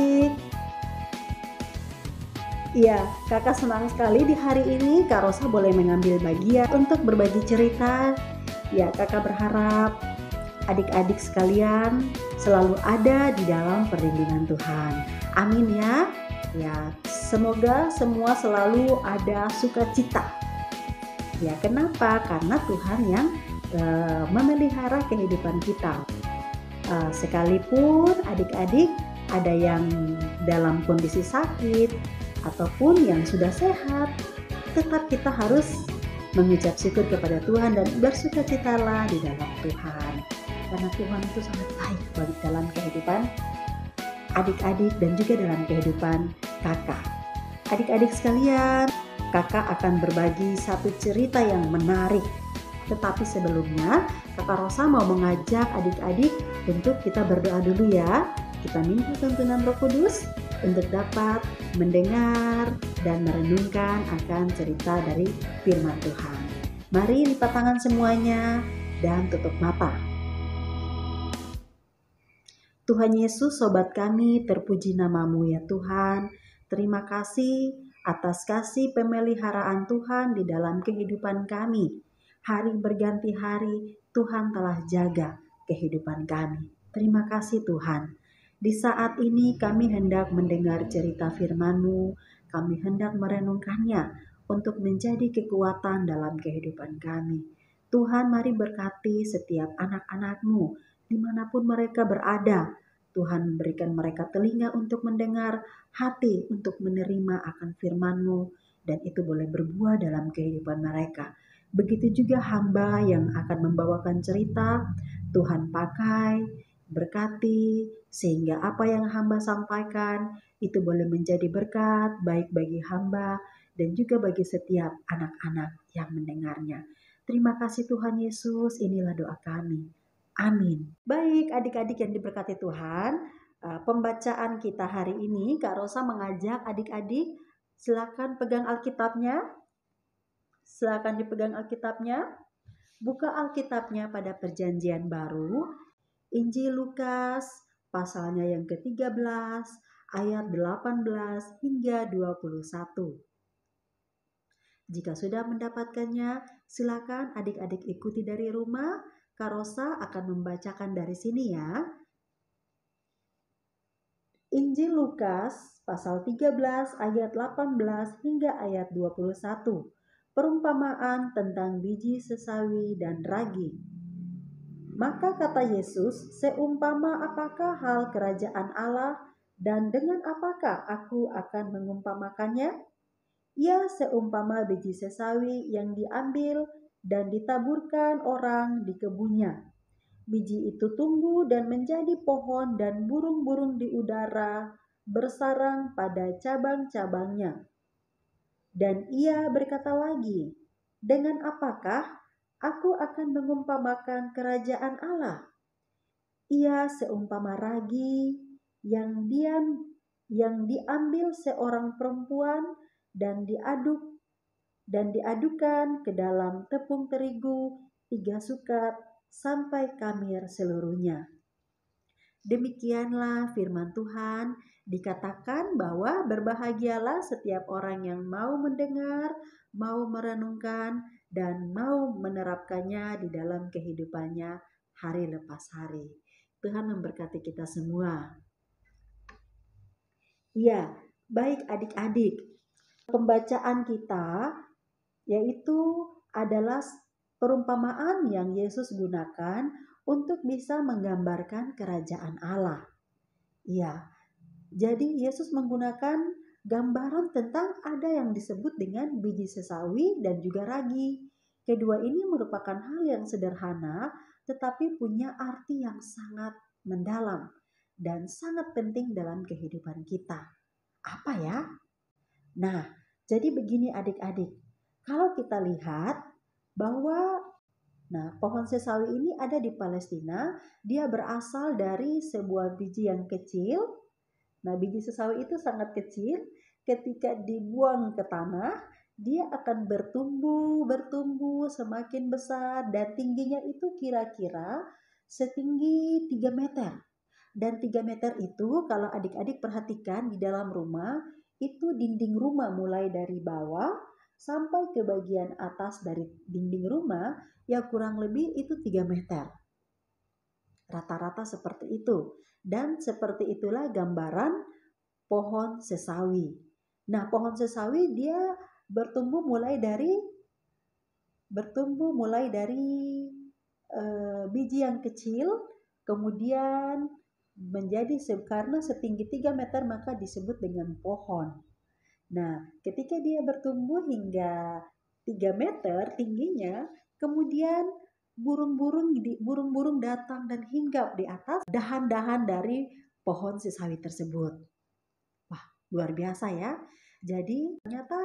adik-adik. Iya, kakak senang sekali di hari ini Kak Rosa boleh mengambil bagian untuk berbagi cerita. Ya, kakak berharap adik-adik sekalian selalu ada di dalam perlindungan Tuhan. Amin ya. Ya, semoga semua selalu ada sukacita. Ya, kenapa? Karena Tuhan yang memelihara kehidupan kita. Sekalipun adik-adik ada yang dalam kondisi sakit ataupun yang sudah sehat, tetap kita harus mengucap syukur kepada Tuhan dan bersukacitalah di dalam Tuhan. Karena Tuhan itu sangat baik bagi dalam kehidupan adik-adik dan juga dalam kehidupan kakak. Adik-adik sekalian, kakak akan berbagi satu cerita yang menarik. Tetapi sebelumnya, kakak Rosa mau mengajak adik-adik untuk kita berdoa dulu ya. Kita minta tuntunan Roh Kudus untuk dapat mendengar dan merenungkan akan cerita dari firman Tuhan. Mari lipat tangan semuanya dan tutup mata. Tuhan Yesus, sobat kami, terpuji namamu ya Tuhan. Terima kasih atas kasih pemeliharaan Tuhan di dalam kehidupan kami. Hari berganti hari, Tuhan telah jaga kehidupan kami. Terima kasih Tuhan. Di saat ini kami hendak mendengar cerita firman-Mu, kami hendak merenungkannya untuk menjadi kekuatan dalam kehidupan kami. Tuhan, mari berkati setiap anak-anak-Mu dimanapun mereka berada. Tuhan berikan mereka telinga untuk mendengar, hati untuk menerima akan firman-Mu, dan itu boleh berbuah dalam kehidupan mereka. Begitu juga hamba yang akan membawakan cerita, Tuhan pakai, berkati, sehingga apa yang hamba sampaikan itu boleh menjadi berkat baik bagi hamba dan juga bagi setiap anak-anak yang mendengarnya. Terima kasih Tuhan Yesus, inilah doa kami. Amin. Baik adik-adik yang diberkati Tuhan, pembacaan kita hari ini Kak Rosa mengajak adik-adik silakan pegang Alkitabnya. Silakan dipegang Alkitabnya. Buka Alkitabnya pada Perjanjian Baru, Injil Lukas pasalnya yang ke-13 ayat 18 hingga 21. Jika sudah mendapatkannya, silakan adik-adik ikuti dari rumah. Kak Rosa akan membacakan dari sini ya. Injil Lukas pasal 13 ayat 18 hingga ayat 21. Perumpamaan tentang biji sesawi dan ragi. Maka kata Yesus, seumpama apakah hal kerajaan Allah dan dengan apakah aku akan mengumpamakannya? Ia seumpama biji sesawi yang diambil dan ditaburkan orang di kebunnya. Biji itu tumbuh dan menjadi pohon dan burung-burung di udara bersarang pada cabang-cabangnya. Dan ia berkata lagi, dengan apakah aku akan mengumpamakan kerajaan Allah? Ia seumpama ragi yang diambil seorang perempuan dan diadukan ke dalam tepung terigu 3 sukat sampai khamir seluruhnya. Demikianlah firman Tuhan. Dikatakan bahwa berbahagialah setiap orang yang mau mendengar, mau merenungkan, dan mau menerapkannya di dalam kehidupannya hari lepas hari. Tuhan memberkati kita semua. Ya, baik adik-adik. Pembacaan kita yaitu adalah perumpamaan yang Yesus gunakan untuk bisa menggambarkan kerajaan Allah. Ya, jadi Yesus menggunakan gambaran tentang ada yang disebut dengan biji sesawi dan juga ragi. Kedua ini merupakan hal yang sederhana tetapi punya arti yang sangat mendalam dan sangat penting dalam kehidupan kita. Apa ya? Nah, jadi begini adik-adik. Kalau kita lihat bahwa pohon sesawi ini ada di Palestina, dia berasal dari sebuah biji yang kecil. Nah, biji sesawi itu sangat kecil. Ketika dibuang ke tanah, dia akan bertumbuh semakin besar dan tingginya itu kira-kira setinggi 3 meter. Dan 3 meter itu kalau adik-adik perhatikan di dalam rumah, itu dinding rumah mulai dari bawah sampai ke bagian atas dari dinding rumah, ya kurang lebih itu 3 meter. Rata-rata seperti itu. Dan seperti itulah gambaran pohon sesawi. Nah, pohon sesawi dia bertumbuh mulai dari biji yang kecil, kemudian menjadi karena setinggi 3 meter maka disebut dengan pohon. Nah, ketika dia bertumbuh hingga 3 meter tingginya, kemudian burung-burung datang dan hinggap di atas dahan-dahan dari pohon sesawi tersebut. Wah, luar biasa ya. Jadi ternyata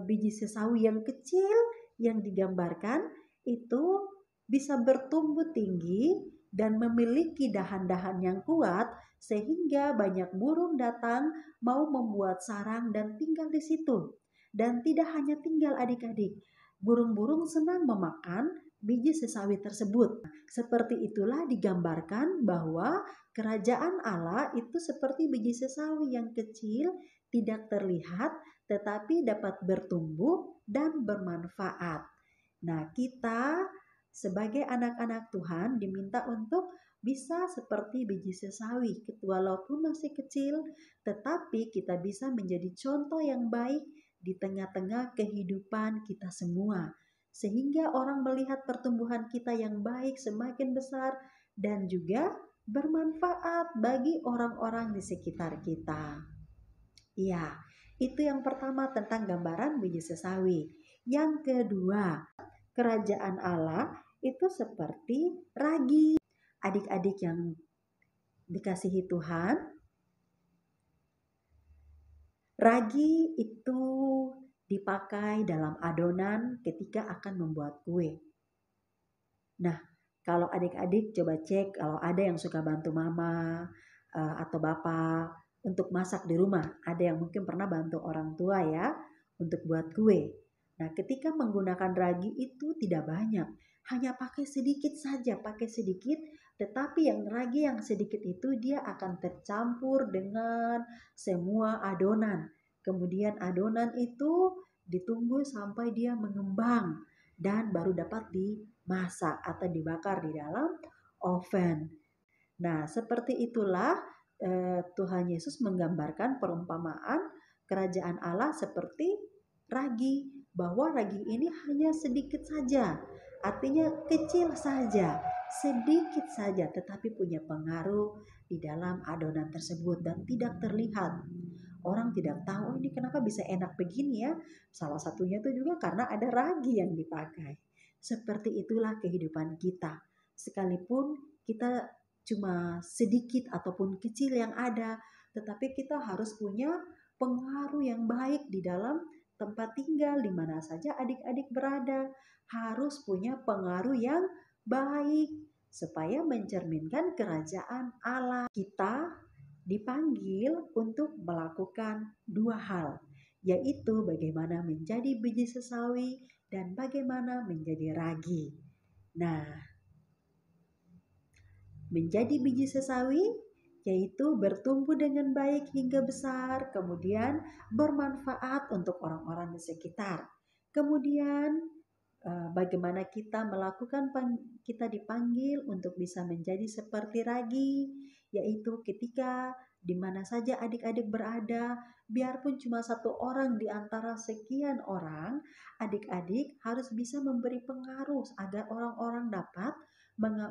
biji sesawi yang kecil yang digambarkan itu bisa bertumbuh tinggi dan memiliki dahan-dahan yang kuat sehingga banyak burung datang mau membuat sarang dan tinggal di situ. Dan tidak hanya tinggal adik-adik, burung-burung senang memakan biji sesawi tersebut. Seperti itulah digambarkan bahwa kerajaan Allah itu seperti biji sesawi yang kecil, tidak terlihat, tetapi dapat bertumbuh dan bermanfaat. Nah, kita sebagai anak-anak Tuhan diminta untuk bisa seperti biji sesawi, walaupun masih kecil, tetapi kita bisa menjadi contoh yang baik di tengah-tengah kehidupan kita semua. Sehingga orang melihat pertumbuhan kita yang baik semakin besar dan juga bermanfaat bagi orang-orang di sekitar kita. Iya, itu yang pertama tentang gambaran biji sesawi. Yang kedua, kerajaan Allah itu seperti ragi. Adik-adik yang dikasihi Tuhan, ragi itu dipakai dalam adonan ketika akan membuat kue. Nah, kalau adik-adik coba cek kalau ada yang suka bantu mama atau bapak untuk masak di rumah, ada yang mungkin pernah bantu orang tua ya untuk buat kue. Nah, ketika menggunakan ragi itu tidak banyak, hanya pakai sedikit saja, pakai sedikit, tetapi yang ragi yang sedikit itu dia akan tercampur dengan semua adonan. Kemudian adonan itu ditunggu sampai dia mengembang dan baru dapat dimasak atau dibakar di dalam oven. Nah, seperti itulah Tuhan Yesus menggambarkan perumpamaan kerajaan Allah seperti ragi, bahwa ragi ini hanya sedikit saja, artinya kecil saja, sedikit saja, tetapi punya pengaruh di dalam adonan tersebut dan tidak terlihat. Orang tidak tahu ini kenapa bisa enak begini ya. Salah satunya itu juga karena ada ragi yang dipakai. Seperti itulah kehidupan kita. Sekalipun kita cuma sedikit ataupun kecil yang ada, tetapi kita harus punya pengaruh yang baik di dalam tempat tinggal di mana saja adik-adik berada. Harus punya pengaruh yang baik supaya mencerminkan kerajaan Allah. Kita dipanggil untuk melakukan dua hal, yaitu bagaimana menjadi biji sesawi dan bagaimana menjadi ragi. Nah, menjadi biji sesawi yaitu bertumbuh dengan baik hingga besar, kemudian bermanfaat untuk orang-orang di sekitar. Kemudian bagaimana kita melakukan, kita dipanggil untuk bisa menjadi seperti ragi, yaitu ketika di mana saja adik-adik berada, biarpun cuma satu orang di antara sekian orang, adik-adik harus bisa memberi pengaruh agar orang-orang dapat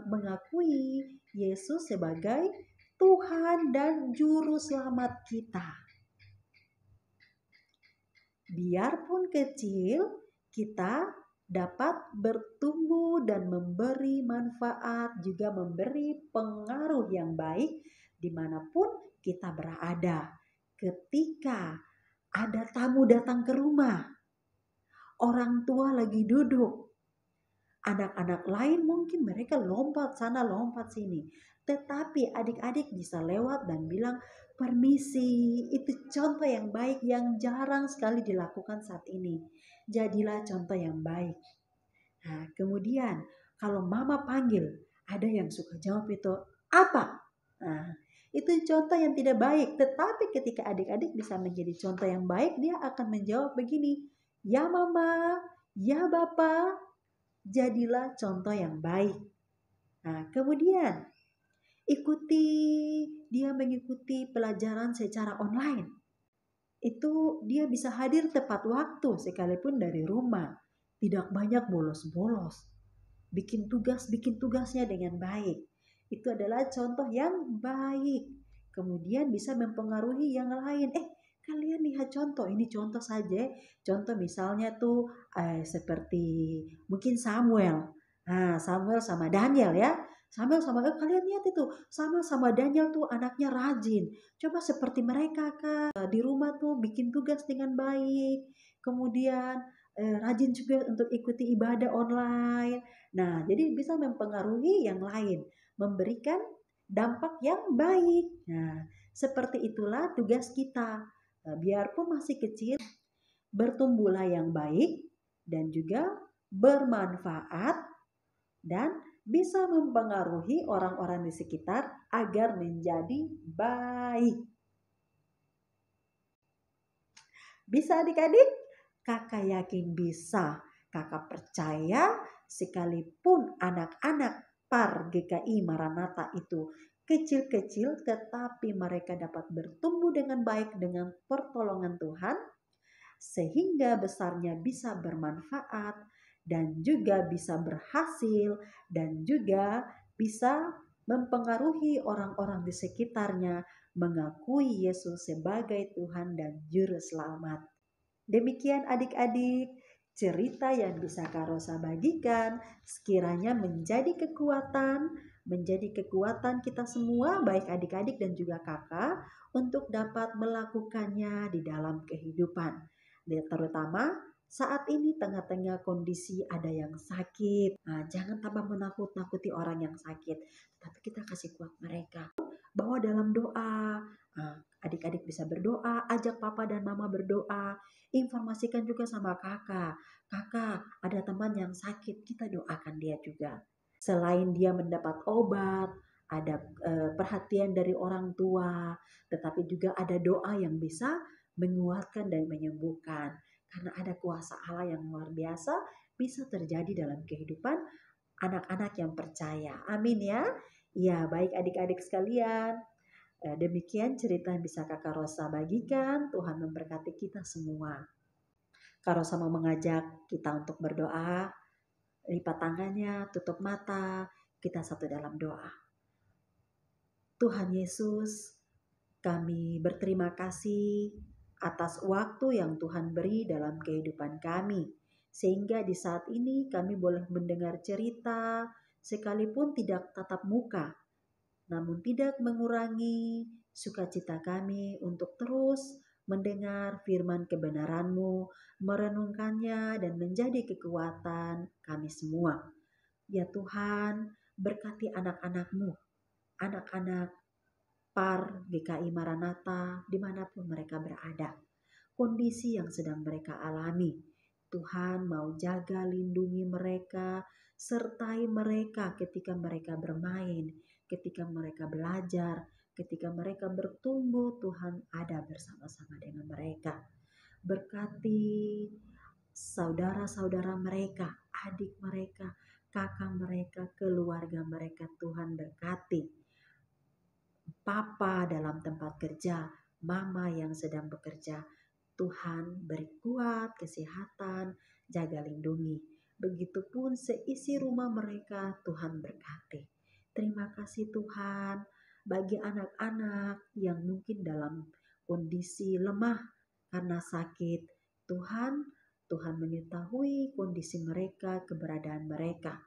mengakui Yesus sebagai Tuhan dan Juru Selamat kita. Biarpun kecil, kita dapat bertumbuh dan memberi manfaat, juga memberi pengaruh yang baik dimanapun kita berada. Ketika ada tamu datang ke rumah, orang tua lagi duduk, anak-anak lain mungkin mereka lompat sana lompat sini, tetapi adik-adik bisa lewat dan bilang permisi. Itu contoh yang baik yang jarang sekali dilakukan saat ini. Jadilah contoh yang baik. Nah, kemudian kalau mama panggil, ada yang suka jawab itu, apa? Nah, itu contoh yang tidak baik. Tetapi ketika adik-adik bisa menjadi contoh yang baik, dia akan menjawab begini, ya mama, ya bapak, jadilah contoh yang baik. Nah, kemudian dia mengikuti pelajaran secara online. Itu dia bisa hadir tepat waktu sekalipun dari rumah. Tidak banyak bolos-bolos. Bikin tugasnya dengan baik. Itu adalah contoh yang baik. Kemudian bisa mempengaruhi yang lain. Kalian lihat contoh, ini contoh saja. Contoh misalnya tuh seperti mungkin Samuel. Nah, Samuel sama Daniel ya. Samuel sama kalian lihat itu, sama Daniel tuh anaknya rajin. Coba seperti mereka Kak, di rumah tuh bikin tugas dengan baik. Kemudian rajin juga untuk ikuti ibadah online. Nah, jadi bisa mempengaruhi yang lain, memberikan dampak yang baik. Nah, seperti itulah tugas kita. Biarpun masih kecil, bertumbuhlah yang baik dan juga bermanfaat dan bisa mempengaruhi orang-orang di sekitar agar menjadi baik. Bisa adik-adik? Kakak yakin bisa. Kakak percaya sekalipun anak-anak PAR GKI Maranatha itu kecil-kecil tetapi mereka dapat bertumbuh dengan baik dengan pertolongan Tuhan sehingga besarnya bisa bermanfaat dan juga bisa berhasil dan juga bisa mempengaruhi orang-orang di sekitarnya mengakui Yesus sebagai Tuhan dan Juru Selamat. Demikian adik-adik cerita yang bisa Kak Rosa bagikan sekiranya menjadi kekuatan kita semua baik adik-adik dan juga kakak untuk dapat melakukannya di dalam kehidupan. Dan terutama saat ini tengah-tengah kondisi ada yang sakit. Nah, jangan tambah menakut-nakuti orang yang sakit, tapi kita kasih kuat mereka. Bawa dalam doa. Nah, adik-adik bisa berdoa, ajak papa dan mama berdoa, informasikan juga sama kakak. Kakak, ada teman yang sakit, kita doakan dia juga. Selain dia mendapat obat, ada perhatian dari orang tua, tetapi juga ada doa yang bisa menguatkan dan menyembuhkan. Karena ada kuasa Allah yang luar biasa bisa terjadi dalam kehidupan anak-anak yang percaya. Amin ya. Ya, baik adik-adik sekalian. Demikian cerita yang bisa Kakak Rosa bagikan. Tuhan memberkati kita semua. Kak Rosa mau mengajak kita untuk berdoa. Lipat tangannya, tutup mata. Kita satu dalam doa. Tuhan Yesus, kami berterima kasih atas waktu yang Tuhan beri dalam kehidupan kami. Sehingga di saat ini kami boleh mendengar cerita sekalipun tidak tatap muka, namun tidak mengurangi sukacita kami untuk terus mendengar firman kebenaran-Mu, merenungkannya dan menjadi kekuatan kami semua. Ya Tuhan, berkati anak-anak-Mu, anak-anak PAR GKI Maranatha dimanapun mereka berada. Kondisi yang sedang mereka alami, Tuhan mau jaga lindungi mereka, sertai mereka ketika mereka bermain, ketika mereka belajar, ketika mereka bertumbuh, Tuhan ada bersama-sama dengan mereka. Berkati saudara-saudara mereka, adik mereka, kakak mereka, keluarga mereka, Tuhan berkati. Papa dalam tempat kerja, mama yang sedang bekerja, Tuhan beri kuat, kesehatan, jaga lindungi. Begitupun seisi rumah mereka, Tuhan berkati. Terima kasih Tuhan bagi anak-anak yang mungkin dalam kondisi lemah karena sakit. Tuhan mengetahui kondisi mereka, keberadaan mereka.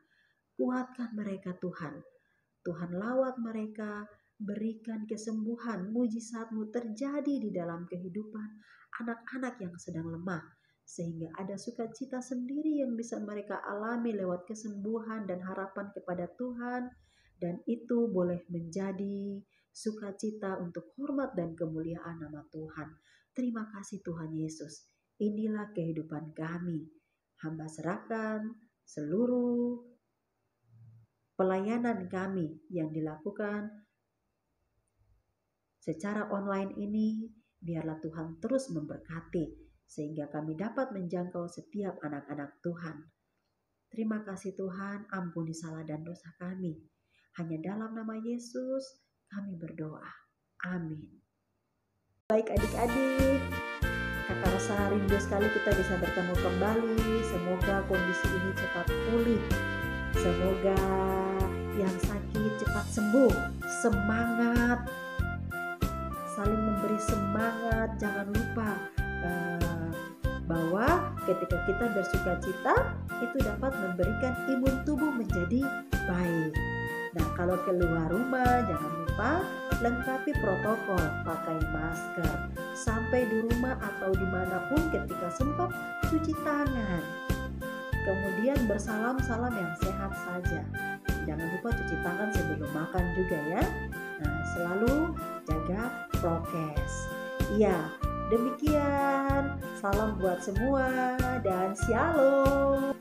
Kuatkan mereka Tuhan. Tuhan lawat mereka, berikan kesembuhan, mujizat-Mu terjadi di dalam kehidupan anak-anak yang sedang lemah. Sehingga ada sukacita sendiri yang bisa mereka alami lewat kesembuhan dan harapan kepada Tuhan. Dan itu boleh menjadi sukacita untuk hormat dan kemuliaan nama Tuhan. Terima kasih Tuhan Yesus. Inilah kehidupan kami. Hamba serahkan seluruh pelayanan kami yang dilakukan secara online ini, biarlah Tuhan terus memberkati sehingga kami dapat menjangkau setiap anak-anak Tuhan. Terima kasih Tuhan, ampuni salah dan dosa kami. Hanya dalam nama Yesus kami berdoa. Amin. Baik adik-adik, Kakak rasa rindu sekali kita bisa bertemu kembali. Semoga kondisi ini cepat pulih. Semoga yang sakit cepat sembuh. Semangat, saling memberi semangat. Jangan lupa bahwa ketika kita bersuka cita, itu dapat memberikan imun tubuh menjadi baik. Nah, kalau keluar rumah jangan lupa lengkapi protokol, pakai masker, sampai di rumah atau dimanapun ketika sempat cuci tangan. Kemudian bersalam-salam yang sehat saja. Jangan lupa cuci tangan sebelum makan juga ya. Nah, selalu jaga prokes. Iya, demikian. Salam buat semua dan shalom.